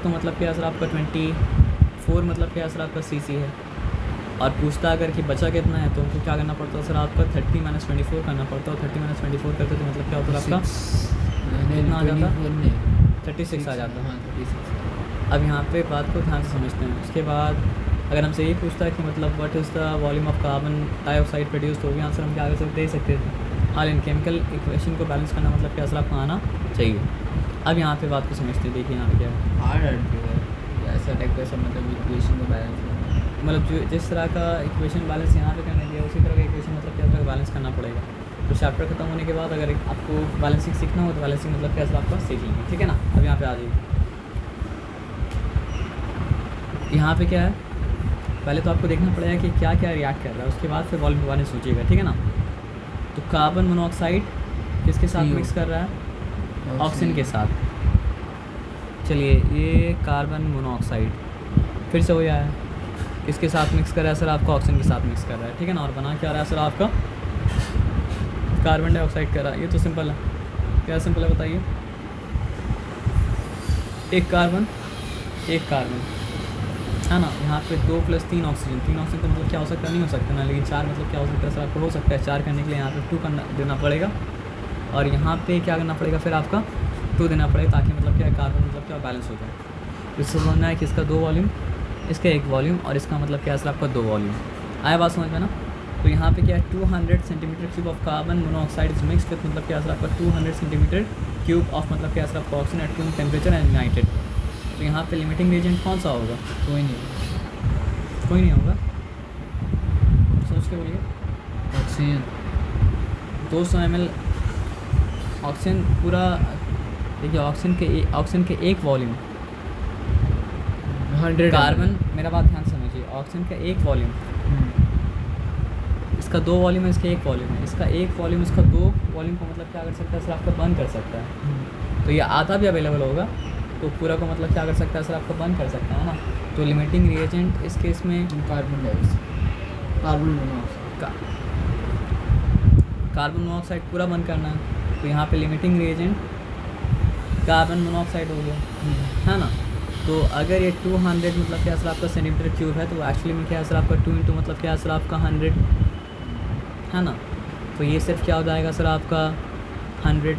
Speaker 1: तो मतलब क्या सर आपका 24 मतलब क्या सर आपका cc है, और पूछता अगर कि बचा कितना है तो उनको क्या करना पड़ता है सर आपका 30 - 24 करना पड़ता है। 30 - 24 करते तो मतलब क्या होता है आपका कितना आ जाता, 36 आ जाता।
Speaker 2: हाँ 36।
Speaker 1: अब यहाँ पे बात को ध्यान से समझते हैं। उसके बाद अगर हमसे ये पूछता है कि मतलब what is the volume of carbon dioxide produce, तो भी आंसर हम क्या कर सकते दे सकते थे। हाँ, इन केमिकल इक्वेशन को बैलेंस करना मतलब क्या सर आपको आना चाहिए। अब यहाँ पे बात को समझते हैं, देखिए यहाँ पे क्या है
Speaker 2: हार्ड ऐसा टाइप का मतलब इक्वेशन को बैलेंस
Speaker 1: मतलब जो जिस तरह का इक्वेशन बैलेंस यहाँ पे करने दिया उसी तरह का इक्वेशन मतलब क्या तरह बैलेंस करना पड़ेगा। तो चैप्टर खत्म होने के बाद अगर आपको बैलेंसिंग सीखना हो तो बैलेंसिंग मतलब क्या आपका सीख लेंगे, ठीक है ना। अब यहाँ पे आ जाइए, यहाँ पे क्या है पहले तो आपको देखना पड़ेगा कि क्या क्या रिएक्ट कर रहा है, उसके बाद फिर वॉल्यूम के बारे में सोचिएगा, ठीक है ना। तो कार्बन मोनोऑक्साइड किसके साथ मिक्स कर रहा है, ऑक्सीजन के साथ। चलिए ये कार्बन मोनोऑक्साइड फिर से हो गया है, किसके साथ मिक्स कर रहा है सर आपका, ऑक्सीजन के साथ मिक्स कर रहा है, ठीक है ना। और बना क्या रहा है सर आपका कार्बन डाइऑक्साइड कर रहा है। ये तो सिंपल है, क्या सिंपल है बताइए, एक कार्बन है ना। यहाँ पे 2 + 3 ऑक्सीजन, 3 ऑक्सीजन तो मतलब क्या हो सकता है, नहीं हो सकता ना, लेकिन 4 मतलब क्या हो सकता है सर आपको हो सकता है। 4 करने के लिए यहाँ पे 2 करना देना पड़ेगा, और यहाँ पे क्या करना पड़ेगा फिर आपका 2 देना पड़ेगा, ताकि मतलब क्या कार्बन मतलब क्या बैलेंस हो जाए। इससे समझना है कि इसका 2 वॉल्यूम, इसका 1 वॉल्यूम, और इसका मतलब क्या सर आपका 2 वॉल्यूम। आया बात समझ में ना। तो यहाँ पे क्या है 200 centimetre cube of carbon monoxide is mixed with मतलब क्या सर आपका 200 सेंटीमीटर क्यूब ऑफ मतलब क्या सर आपका oxygen at room temperature and ignited. तो यहाँ पे लिमिटिंग एजेंट कौन सा होगा,
Speaker 2: कोई नहीं
Speaker 1: होगा, सोच के बोलिए।
Speaker 2: ऑक्सीजन
Speaker 1: 200 ml ऑक्सीजन पूरा, देखिए ऑक्सीजन के 1 वॉल्यूम
Speaker 2: 100
Speaker 1: कार्बन, मेरा बात ध्यान समझिए, ऑक्सीजन का 1 वॉल्यूम, इसका 2 वॉल्यूम है, इसका 1 वॉल्यूम है, इसका 1 वॉल्यूम इसका 2 वॉल्यूम को मतलब क्या कर सकता है सर आपका बंद कर सकता है। तो ये आधा भी अवेलेबल होगा तो पूरा को मतलब क्या कर सकता है सर आपका बंद कर सकता है ना। तो लिमिटिंग रिएजेंट इस केस में कार्बन मोनोऑक्साइड पूरा बंद करना है, तो यहाँ पे लिमिटिंग रिएजेंट कार्बन मोनोऑक्साइड हो गया, है ना। तो अगर ये 200 मतलब क्या सर आपका सेंटीमीटर क्यूब है, तो एक्चुअली में क्या सर आपका 2 इंटू मतलब क्या सर आपका 100, है ना। तो ये सिर्फ क्या हो जाएगा सर आपका 100,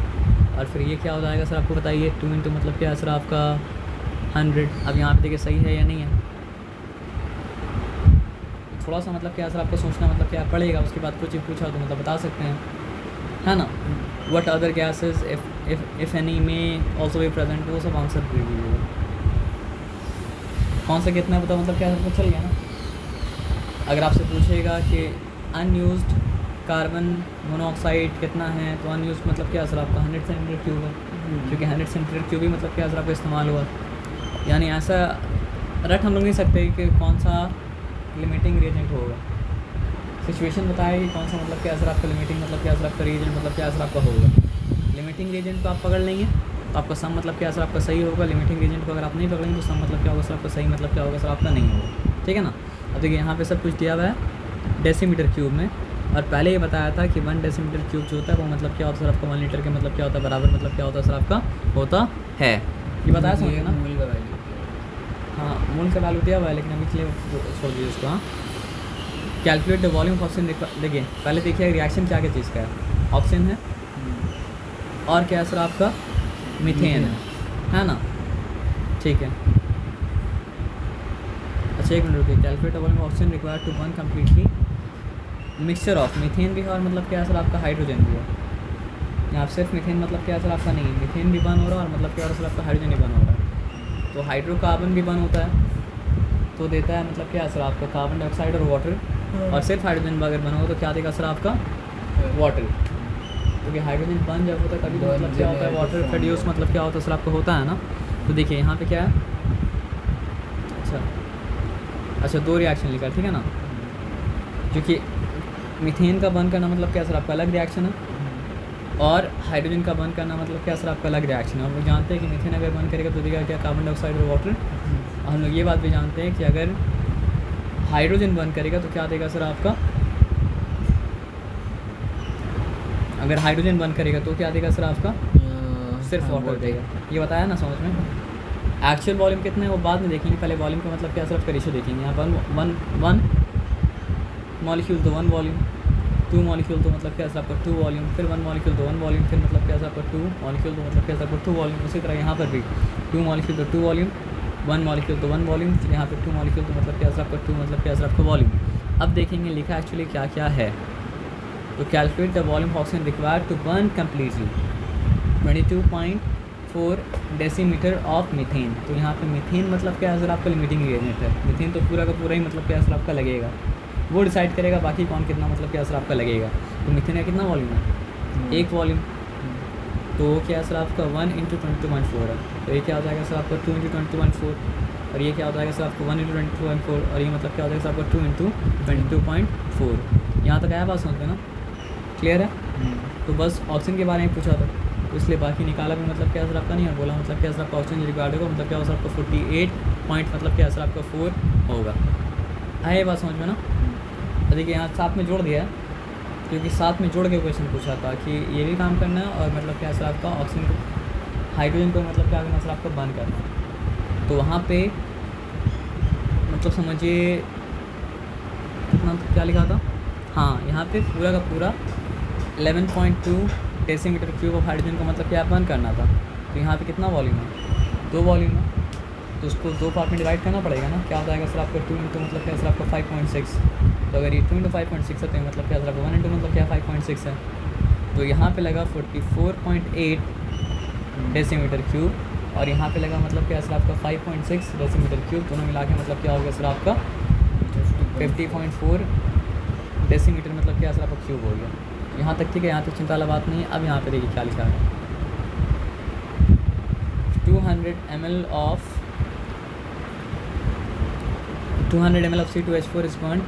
Speaker 1: और फिर ये क्या हो जाएगा सर आपको बताइए 2 इंटू मतलब क्या सर आपका 100। अब यहाँ पे देखिए सही है या नहीं है, थोड़ा सा मतलब क्या सर आपको सोचना मतलब क्या पड़ेगा, उसके बाद कुछ ही पूछा तो मतलब बता सकते हैं, है ना। What other gases if any में ऑल्सो बी प्रेजेंट, वो सब आंसर दे दीजिएगा। कौन सा कितना पता मतलब क्या आपको चल गया ना। अगर आपसे पूछेगा कि अनयूज्ड कार्बन मोनोऑक्साइड कितना है, तो अनयूज्ड मतलब क्या सर आपका 100 सेंटीमीटर क्यूब है, क्योंकि 100 सेंटीमीटर क्यूब ही मतलब क्या सर आपका इस्तेमाल हुआ। यानी ऐसा रट हम लोग नहीं सकते कि कौन सा लिमिटिंग रिएजेंट होगा, सिचुएशन बताएगी कौन सा मतलब क्या सर आपका लिमिटिंग मतलब क्या सर आपका रिएजेंट मतलब क्या सर आपका होगा। लिमिटिंग रिएजेंट को आप पकड़ लेंगे तो आपका सम मतलब क्या सर आपका सही होगा। लिमिटिंग रिएजेंट को अगर आप नहीं पकड़ेंगे तो सम मतलब क्या होगा सर आपका सही मतलब क्या होगा सर आपका नहीं होगा, ठीक है ना। अब देखिए यहाँ पे सब कुछ दिया हुआ है डेसीमीटर क्यूब में, और पहले ये बताया था कि 1 डेसीमीटर क्यूब जो होता है वो मतलब क्या होता है सर आपका 1 लीटर के मतलब क्या होता है बराबर मतलब क्या होता है सर आपका होता है। ये बताया समझे ना।
Speaker 2: मूल का वैल्यू।
Speaker 1: हाँ मूल का वैल्यू दिया हुआ है, लेकिन अभी के लिए छोड़ दीजिए उसको। हाँ calculate the volume of oxygen, देखिए पहले देखिए रिएक्शन क्या क्या चीज़ का है, ऑक्सीजन है और क्या है सर आपका मीथेन है ना, ठीक है। अच्छा एक मिनट रुकिए, calculate the volume of oxygen required to burn completely mixture of methane भी है और मतलब क्या है सर आपका हाइड्रोजन भी है। यहाँ सिर्फ मीथेन मतलब क्या है सर आपका नहीं, मीथेन भी बर्न हो रहा है और मतलब क्या है सर आपका हाइड्रोजन भी बर्न हो रहा है। तो हाइड्रोकार्बन भी बर्न होता है तो देता है मतलब क्या है सर आपका कार्बन डाइऑक्साइड और वाटर, और सिर्फ हाइड्रोजन अगर बना हो तो क्या देगा सर आपका वाटर, क्योंकि हाइड्रोजन बन जब होता है तभी तो मतलब क्या होता है वाटर प्रोड्यूस मतलब क्या होता है सर आपका होता है ना। तो देखिए यहाँ पे क्या है, अच्छा 2 रिएक्शन लिखा है, ठीक है ना। क्योंकि मीथेन का बर्न करना मतलब क्या सर आपका अलग रिएक्शन है, और हाइड्रोजन का बर्न करना मतलब क्या सर आपका अलग रिएक्शन है। हम लोग जानते हैं कि मीथेन अगर बर्न करेगा तो देगा क्या कार्बन डाइऑक्साइड और वाटर, और हम लोग ये बात भी जानते हैं कि अगर हाइड्रोजन बर्न करेगा तो क्या देगा सर आपका, अगर हाइड्रोजन बर्न करेगा तो क्या देगा सर आपका सिर्फ वाटर देगा। ये बताया ना समझ में। एक्चुअल वॉल्यूम कितना है वो बाद में देखेंगे, पहले वॉल्यूम का मतलब क्या सर आपका रेशियो देखेंगे। यहाँ वन मॉलिक्यूल तो 1 वॉल्यूम, 2 मॉलिक्यूल तो मतलब क्या सर आपका 2 वॉल्यूम, फिर 1 मॉलिक्यूल तो 1 वॉल्यूम, फिर मतलब क्या सर आपका 2 मॉलिक्यूल तो मतलब क्या सर आपका 2 वॉल्यूम। उसी तरह यहाँ पर भी 2 मॉलिक्यूल तो 2 वॉल्यूम, 1 मॉलिक्यूल तो 1 वॉल्यूम, फिर यहाँ पे 2 मॉलिक्यूल तो मतलब क्या सर आपका 2 मतलब क्या सर आपका वॉल्यूम। अब देखेंगे लिखा एक्चुअली क्या क्या है। तो calculate the volume of oxygen required to burn completely 22.4 decimetre of methane. तो यहाँ पे मीथेन मतलब क्या है सर आपका लिमिटिंग रिएजेंट है, मीथेन तो पूरा का पूरा ही मतलब क्या सर आपका लगेगा, वो डिसाइड करेगा बाकी कौन कितना मतलब क्या सर आपका लगेगा। तो मीथेन का कितना वॉल्यूम है 1 वॉल्यूम, तो क्या सर आपका 1 इंटू 22.4 है, तो ये क्या हो जाएगा सर आपका 2 इंटू 22.4, और ये क्या हो जाएगा सर आपका 1 इंटू 22.4, और ये मतलब क्या हो जाएगा सर आपका 2 इंटू 22.4। यहाँ तक आया बात समझ में ना, क्लियर है। तो बस ऑक्सीजन के बारे में पूछा था तो इसलिए बाकी निकाला भी मतलब क्या सर आपका नहीं, और बोला मतलब क्या सर आपका ऑक्सीजन रिक्वायर्ड होगा मतलब क्या होगा सर आपका 48 पॉइंट मतलब क्या सर आपका 4 होगा। आए बात समझ में ना। तो देखिए यहाँ साथ में जोड़ दिया है, क्योंकि साथ में जोड़ के क्वेश्चन पूछा था कि ये भी काम करना है और मतलब क्या सर आपका ऑक्सीजन को हाइड्रोजन को मतलब क्या करना सर आपका बर्न करना है। तो वहाँ पे मतलब समझिए कितना क्या लिखा था, हाँ यहाँ पे पूरा का पूरा 11.2 डेसीमीटर क्यूब ऑफ हाइड्रोजन को मतलब क्या बर्न करना था। तो यहाँ पे कितना वॉल्यूम है 2 वॉल्यूम है, तो उसको 2 पार्ट में डिवाइड करना पड़ेगा ना। क्या हो जाएगा सर आपका 2 इंटू मतलब क्या सर आपका 5.6, तो अगर ये 2 इंटू 5.6 है तो मतलब क्या सर आपका 1 इंटू मतलब क्या 5.6 है, तो यहाँ पे लगा 44.8 डेसीमीटर क्यूब, और यहाँ पे लगा मतलब क्या सर आपका 5.6 डेसीमीटर क्यूब, दोनों मिला के मतलब क्या हो गया सर आपका 50.4 डेसीमीटर मतलब क्या सर आपका क्यूब हो गया। यहाँ तक ठीक है, यहाँ तक चिंता वाला बात नहीं है। अब यहाँ पे देखिए क्या लिखा है, 200 ml of C2H4 is burnt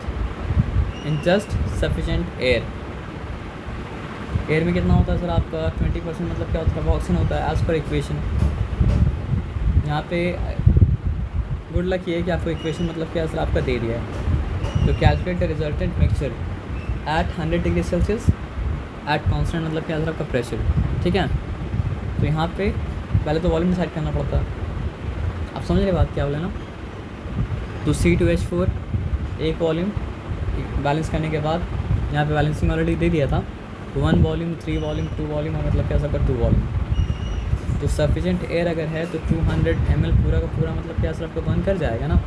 Speaker 1: in just sufficient air। Air में कितना होता है सर आपका 20% मतलब क्या होता है ऑक्सीजन होता है एज पर इक्वेशन। यहाँ पे गुड लक ये है कि आपको इक्वेशन मतलब क्या सर आपका दे दिया है। तो calculate the resultant mixture eight 100 degree Celsius at constant मतलब क्या सर आपका प्रेशर, ठीक ठीक है। तो यहाँ पे पहले तो वॉल्यूम डिसाइड करना पड़ता है। आप समझ रहे बात क्या बोले ना। तो C2H4 एक वॉल्यूम बैलेंस करने के बाद यहाँ पे बैलेंसिंग ऑलरेडी दे दिया था। तो 1 वॉल्यूम, 3 वॉल्यूम, 2 वॉल्यूम और मतलब क्या सबका 2 वॉल्यूम। तो सफिशेंट एयर अगर है तो 200 ml पूरा का पूरा मतलब क्या आपको बर्न कर जाएगा ना।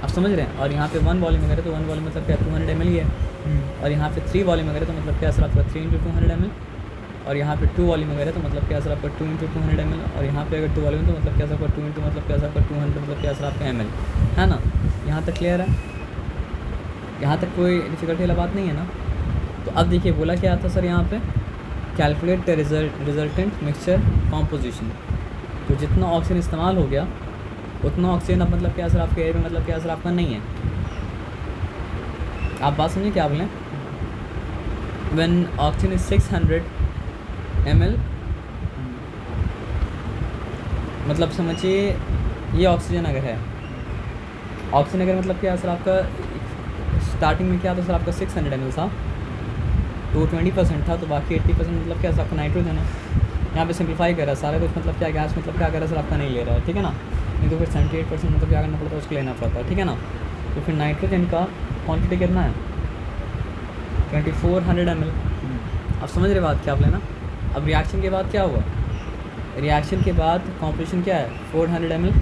Speaker 1: आप समझ रहे हैं। और यहाँ पे 1 वॉल्यूम अगर है तो 1 वॉल्यूम मतलब क्या 200 ml ही है। और यहाँ पे 3 वॉल्यूम अगर है तो मतलब क्या आपका 3 × 200 ml। और यहाँ पे 2 वॉल्यूम अगर है तो मतलब क्या आपका 2 × 200 ml। और यहाँ पे अगर 2 वॉल्यूम तो मतलब क्या आपका 2 × मतलब क्या आपका 200 मतलब क्या आपका ml, है ना। यहाँ तक क्लियर है, यहाँ तक कोई डिफ़िकल्टी वाला बात नहीं है ना। तो अब देखिए बोला क्या था सर यहाँ पे, calculate the resultant mixture composition. तो जितना ऑक्सीजन इस्तेमाल हो गया उतना ऑक्सीजन अब मतलब क्या सर आपके एयर में मतलब क्या सर आपका नहीं है। आप बात समझिए क्या बोलें। व्हेन ऑक्सीजन इज 600 ml, मतलब समझिए ये ऑक्सीजन अगर है, ऑक्सीजन अगर मतलब क्या सर आपका स्टार्टिंग में क्या था सर आपका 600 ml था, तो 20% था, तो बाकी 80% मतलब क्या सर आपका नाइट्रोजन है। यहाँ पे सिंप्लीफाई कर रहा है सारा कुछ, मतलब क्या गैस मतलब क्या कर रहा है सर आपका नहीं ले रहा है, ठीक है ना। नहीं तो फिर 78% मतलब क्या करना पड़ता है, उसको लेना पड़ता है, ठीक है ना। तो फिर नाइट्रोजन का क्वांटिटी कितना है 2400 ml। अब समझ रहे बात क्या आप लेना। अब रिएक्शन के बाद क्या हुआ, रिएक्शन के बाद कॉम्पोजिशन क्या है 400 ml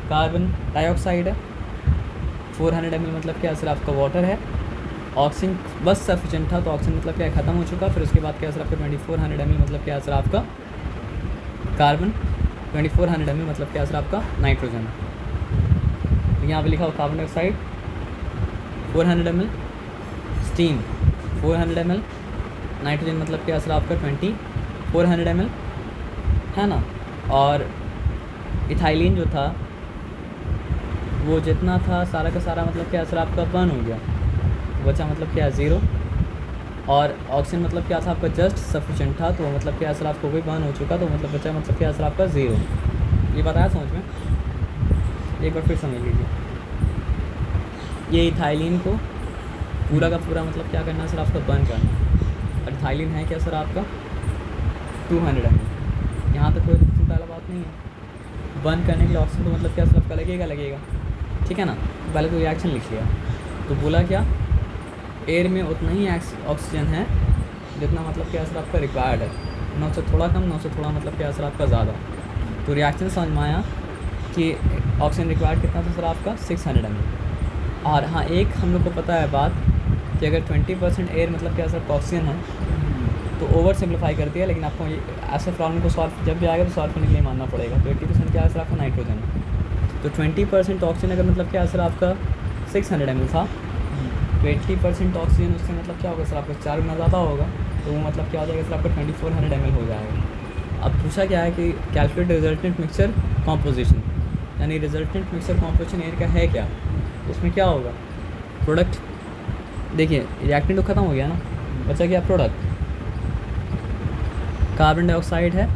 Speaker 1: कार्बन डाइऑक्साइड है, 400 ml मतलब क्या सर आपका वाटर है, ऑक्सीजन बस सफिशेंट था, तो ऑक्सीजन मतलब क्या ख़त्म हो चुका। फिर उसके बाद क्या सर आपका 2400 ml मतलब क्या सर आपका कार्बन, 2400 ml मतलब क्या सर आपका नाइट्रोजन। तो यहाँ पे लिखा हो carbon dioxide 400 ml, steam 400 ml, nitrogen मतलब क्या सर आपका 2400 ml, है ना। और इथाइलिन जो था वो जितना था सारा का सारा मतलब क्या सर आपका बर्न हो गया, बचा मतलब क्या 0। और ऑक्सीजन मतलब क्या था आपका जस्ट सफिशेंट था, तो मतलब क्या सर आपको भी बर्न हो चुका, तो मतलब बचा मतलब क्या सर आपका 0। ये बताया समझ में, एक बार फिर समझ लीजिए। ये इथाइलिन को पूरा का पूरा मतलब क्या करना है सर आपका बर्न करना। और इथाइलिन है क्या सर आपका 200 ml। यहाँ तक कोई चिंता वाला बात नहीं है। बर्न करने के लिए ऑक्सीजन तो मतलब क्या सर आपका लगेगा, ठीक है ना। पहले तो रिएक्शन लिख लिया। तो बोला क्या, एयर में उतना ही ऑक्सीजन है जितना मतलब क्या असर आपका रिक्वायर्ड है, 9 से थोड़ा कम, 9 से थोड़ा मतलब क्या असर आपका ज़्यादा। तो रिएक्शन समझ में आया कि ऑक्सीजन रिक्वायर्ड कितना था सर आपका 600 ml। और हाँ एक हम लोग को पता है बात कि अगर 20% एयर मतलब क्या सर ऑक्सीजन है तो ओवर सिंप्लीफाई करती है, लेकिन आपको ये ऐसे प्रॉब्लम को सॉल्व जब भी आएगा तो सॉल्व करने के लिए मानना पड़ेगा। तो 80% क्या सर आपका नाइट्रोजन है। तो 20% ऑक्सीजन अगर मतलब क्या सर आपका 600 ml था, तो 80% ऑक्सीजन उससे मतलब क्या होगा सर आपका 4 गुना ज़्यादा होगा, तो वो मतलब क्या हो जाएगा सर आपका 2400 ml हो जाएगा। अब पूछा क्या है कि कैलकुलेट रिजल्टेंट मिक्सचर कॉम्पोजिशन, यानी रिजल्टेंट मिक्सचर कॉम्पोजिशन एयर का है क्या, उसमें क्या होगा प्रोडक्ट। देखिए रिएक्टेंट तो ख़त्म हो गया ना, बचा क्या प्रोडक्ट, कार्बन डाइऑक्साइड है,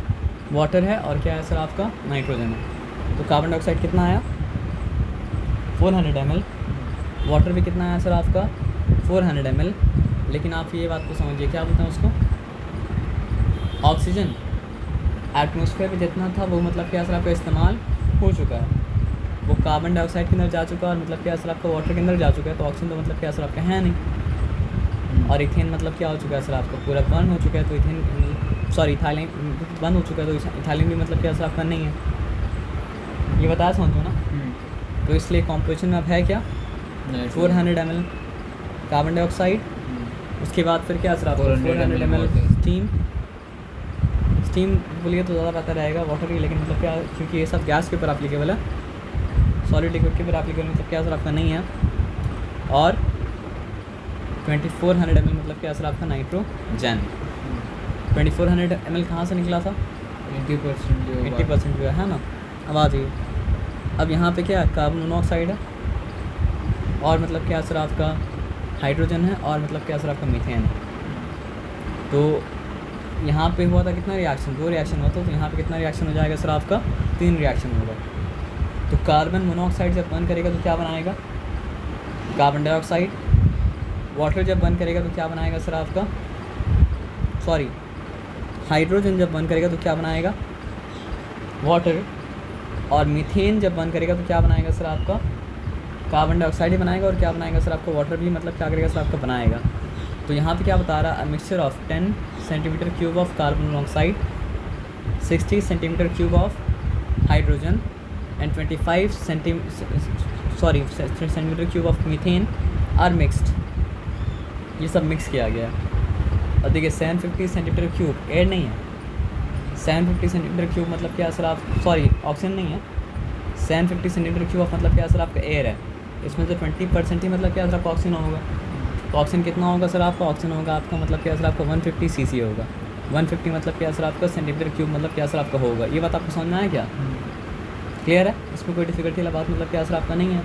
Speaker 1: वाटर है और क्या है सर आपका नाइट्रोजन है। तो कार्बन डाइऑक्साइड कितना आया 400 ml, वाटर भी कितना आया सर आपका 400 ml। लेकिन आप ये बात को समझिए, क्या बोलते हैं उसको, ऑक्सीजन एटमॉस्फेयर में जितना था वो मतलब क्या सर आपका इस्तेमाल हो चुका है, वो कार्बन डाइऑक्साइड के अंदर जा चुका है और मतलब क्या सर आपका वाटर के अंदर जा चुका है। तो ऑक्सीजन तो मतलब क्या सर आपका है नहीं। और इथेन मतलब क्या हो चुका है सर आपका पूरा बर्न हो चुका है, तो इथेन सॉरी इथाइलिन बंद हो चुका है, तो इथाइलिन भी मतलब क्या सर आपका नहीं है। ये बताया समझो ना। तो इसलिए कॉम्पोजिशन में अब है क्या 400 ml कार्बन डाइऑक्साइड, उसके बाद फिर क्या सर आपका 400 ml स्टीम बोलिए तो ज़्यादा बेहतर रहेगा वाटर की, लेकिन मतलब क्या क्योंकि ये सब गैस के ऊपर एप्लीकेबल है, सॉलिड लिक्विड के ऊपर एप्लीकेबल मतलब क्या सर आपका नहीं है। और 2400 ml मतलब क्या सर आपका नाइट्रोजन। 2400 ml कहाँ से निकला था 80% जो है ना। अब आ जाइए, अब यहाँ पे क्या कार्बन मोनोऑक्साइड है और मतलब क्या सर आपका हाइड्रोजन है और मतलब क्या सर आपका मीथेन है। तो यहाँ पे हुआ था कितना रिएक्शन, 2 रिएक्शन हुआ था, तो यहाँ पे कितना रिएक्शन हो जाएगा सर आपका 3 रिएक्शन होगा। तो कार्बन मोनोऑक्साइड जब बर्न करेगा तो क्या बनाएगा कार्बन हाइड्रोजन जब बर्न करेगा तो क्या बनाएगा, वाटर, और मीथेन जब बर्न करेगा तो क्या बनाएगा सर आपका, कार्बन डाइऑक्साइड ही बनाएगा, और क्या बनाएगा सर आपका, वाटर भी मतलब क्या करेगा सर आपका बनाएगा। तो यहाँ पे क्या बता रहा है, mixture of 10 centimetre cube of carbon monoxide, 60 centimetre cube of hydrogen and 25 centimetre cube of methane are mixed. ये सब मिक्स किया गया है। और देखिए 750 सेंटीमीटर क्यूब एयर नहीं है, 750 सेंटीमीटर क्यूब मतलब क्या सर आप, सॉरी ऑक्सीजन नहीं है, 750 सेंटीमीटर क्यूब ऑफ मतलब क्या सर आपका एयर है। इसमें से 20% ही मतलब क्या सर आपका ऑक्सीजन होगा। तो ऑक्सीजन कितना होगा सर आपका, ऑक्सीजन होगा आपका मतलब क्या सर आपका 150 सीसी होगा। 150 मतलब क्या सर आपका सेंटीमीटर क्यूब मतलब क्या सर आपका होगा। ये बात आपको समझ में आया क्या, क्लियर है, इसमें कोई डिफिकल्टी वाला बात मतलब क्या सर आपका नहीं है।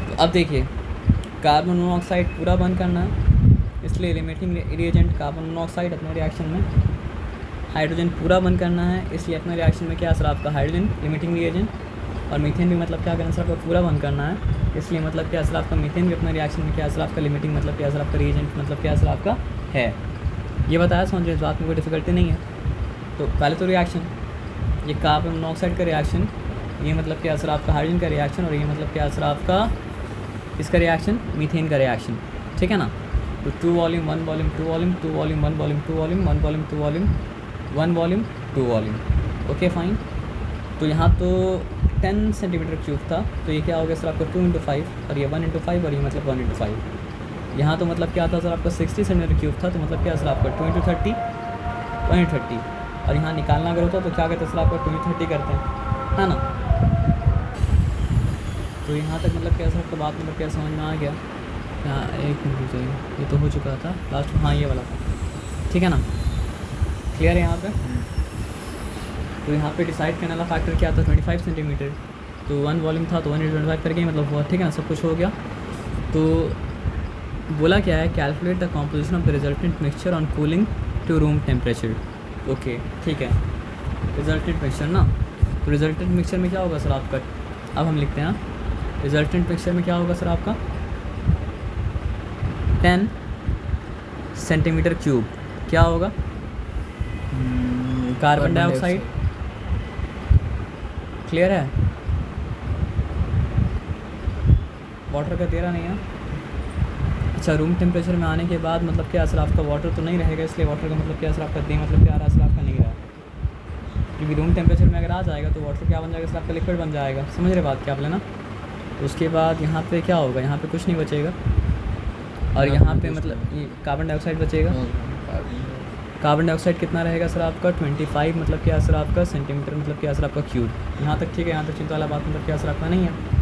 Speaker 1: तो अब देखिए कार्बन मोनोऑक्साइड पूरा बंद करना है, इसलिए लिमिटिंग रिएजेंट कार्बन मोनोऑक्साइड अपने रिएक्शन में, हाइड्रोजन पूरा बंद करना है, इसलिए अपने रिएक्शन में क्या सर आपका हाइड्रोजन लिमिटिंग रिएजेंट, और मीथेन भी मतलब क्या करना सर आपका पूरा बंद करना है, इसलिए मतलब क्या सर आपका मीथेन भी अपने रिएक्शन में क्या सर आपका लिमिटिंग मतलब क्या सर आपका रिएजेंट मतलब क्या सर आपका है। ये बताया समझिए, इस बात में कोई डिफिकल्टी नहीं है। तो पहले तो रिएक्शन, ये कार्बन मोनोऑक्साइड का रिएक्शन, ये मतलब क्या सर आपका हाइड्रोजन का रिएक्शन, और ये मतलब क्या सर आपका इसका रिएक्शन मीथेन का रिएक्शन, ठीक है ना। तो 2 volume 1 volume 2 volume 2 volume 1 volume 2 volume 1 volume 2 volume 1 volume 2 volume, okay fine. तो यहाँ तो 10 सेंटीमीटर क्यूब था, तो ये क्या हो गया सर आपका 2 × 5, और ये 1 × 5, और ये मतलब 1 × 5। यहाँ तो मतलब क्या था सर आपका 60 सेंटीमीटर क्यूब था, तो मतलब क्या सर आपका 2 × 30 1 × 30, और यहाँ निकालना अगर होता तो क्या कहते सर आपका 2 × 30 करते हैं, है ना। तो यहाँ तक मतलब क्या सर आपका बात मतलब क्या समझ में आ गया। यहाँ एक मिनट चाहिए, ये तो हो चुका था लास्ट, हाँ ये वाला था, ठीक है ना, क्लियर है यहाँ पे। तो यहाँ पे डिसाइड करने वाला फैक्टर क्या था, 25 सेंटीमीटर, तो 1 वॉल्यूम था तो 1 × 25 करके मतलब हुआ, ठीक है ना, सब कुछ हो गया। तो बोला क्या है, calculate the composition of the resultant mixture on cooling to room temperature, okay ठीक है, रिजल्टेंट मिक्सचर ना। तो रिजल्टेंट मिक्सचर में क्या होगा सर आपका, अब हम लिखते हैं, रिजल्टेंट मिक्सचर में क्या होगा सर आपका 10 सेंटीमीटर क्यूब, क्या होगा, कार्बन डाइऑक्साइड, क्लियर है, वाटर का दे रहा नहीं है। अच्छा, रूम टेम्परेचर में आने के बाद मतलब क्या सर आपका वाटर तो नहीं रहेगा, इसलिए वाटर का मतलब क्या सर आपका दे मतलब क्या आ रहा है सर आपका नहीं रहा, क्योंकि रूम टेम्परेचर में अगर आ जाएगा तो वाटर क्या बन जाएगा सर आपका लिक्विड बन जाएगा, समझ रहे बात क्या आप लेना। तो उसके बाद यहाँ पे क्या होगा, यहाँ पे कुछ नहीं बचेगा, और यहाँ पे मतलब ये कार्बन डाइऑक्साइड बचेगा। कार्बन डाइऑक्साइड कितना रहेगा सर आपका 25 मतलब क्या सर आपका सेंटीमीटर मतलब क्या सर आपका क्यूब, यहाँ तक ठीक है, यहाँ तक चिंता वाला बात मतलब क्या सर आपका नहीं है।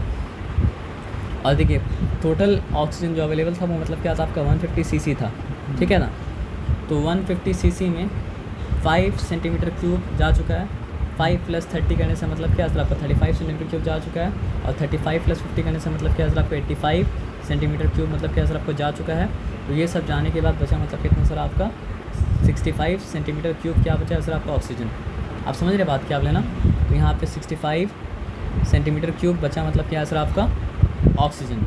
Speaker 1: और देखिए टोटल ऑक्सीजन जो अवेलेबल था वो मतलब क्या था आपका 150 सीसी था, ठीक है ना। तो 150 सीसी में 5 सेंटीमीटर क्यूब जा चुका है, 5 + 30 करने से मतलब क्या सर आपका 35 सेंटीमीटर क्यूब जा चुका है, और 35 + 50 करने से मतलब क्या सर आपका 85 सेंटीमीटर क्यूब मतलब क्या सर आपको जा चुका है। तो ये सब जाने के बाद बचा मतलब कितना सर आपका 65 सेंटीमीटर क्यूब क्या बचा है सर आपका ऑक्सीजन। आप समझ रहे बात क्या आप लेना। तो यहाँ पे 65 सेंटीमीटर क्यूब बचा मतलब क्या है सर आपका ऑक्सीजन,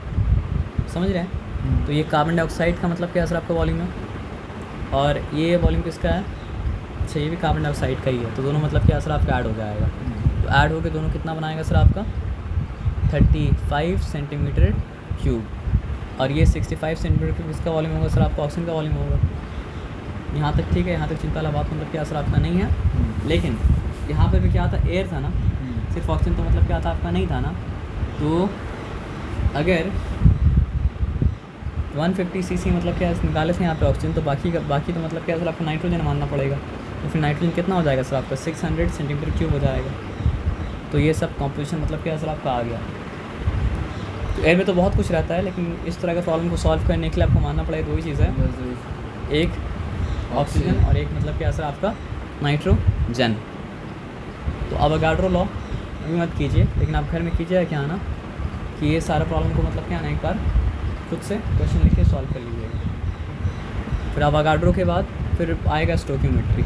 Speaker 1: समझ रहे हैं। तो ये कार्बन डाइऑक्साइड का मतलब क्या है सर आपका वॉल्यूम है, और ये वॉल्यूम किसका है, अच्छा ये भी कार्बन डाइऑक्साइड का ही है। तो दोनों मतलब क्या सर आपका ऐड हो जाएगा, तो ऐड होकर दोनों कितना बनाएगा सर आपका 35 सेंटीमीटर क्यूब, और ये 65 सेंटीमीटर क्यूब इसका वॉल्यूम होगा सर आपका ऑक्सीजन का वॉल्यूम होगा। यहाँ तक ठीक है, यहाँ तक चिंता वाला बात मतलब क्या सर आपका नहीं है। लेकिन यहाँ पे भी क्या था, एयर था ना, सिर्फ ऑक्सीजन तो मतलब क्या था आपका नहीं था ना। तो अगर 150 सीसी मतलब क्या निकाले थे यहाँ पे ऑक्सीजन, तो बाकी तो मतलब क्या सर आपको नाइट्रोजन मानना पड़ेगा। तो फिर नाइट्रोजन कितना हो जाएगा सर आपका 600 सेंटीमीटर क्यूब हो जाएगा। तो ये सब कॉम्पोजिशन मतलब क्या सर आपका आ गया। तो एयर में तो बहुत कुछ रहता है, लेकिन इस तरह का प्रॉब्लम को सॉल्व करने के लिए आपको मानना पड़ेगा दो ही चीज़ है, एक ऑक्सीजन और एक मतलब क्या सर आपका नाइट्रोजन। तो अवोगाड्रो लॉ अभी मत कीजिए, लेकिन आप घर में कीजिएगा क्या ना कि ये सारा प्रॉब्लम को मतलब क्या ना एक बार खुद से क्वेश्चन लिख के सॉल्व कर लीजिएगा। फिर अवोगाड्रो के बाद फिर आएगा स्टोइकियोमेट्री।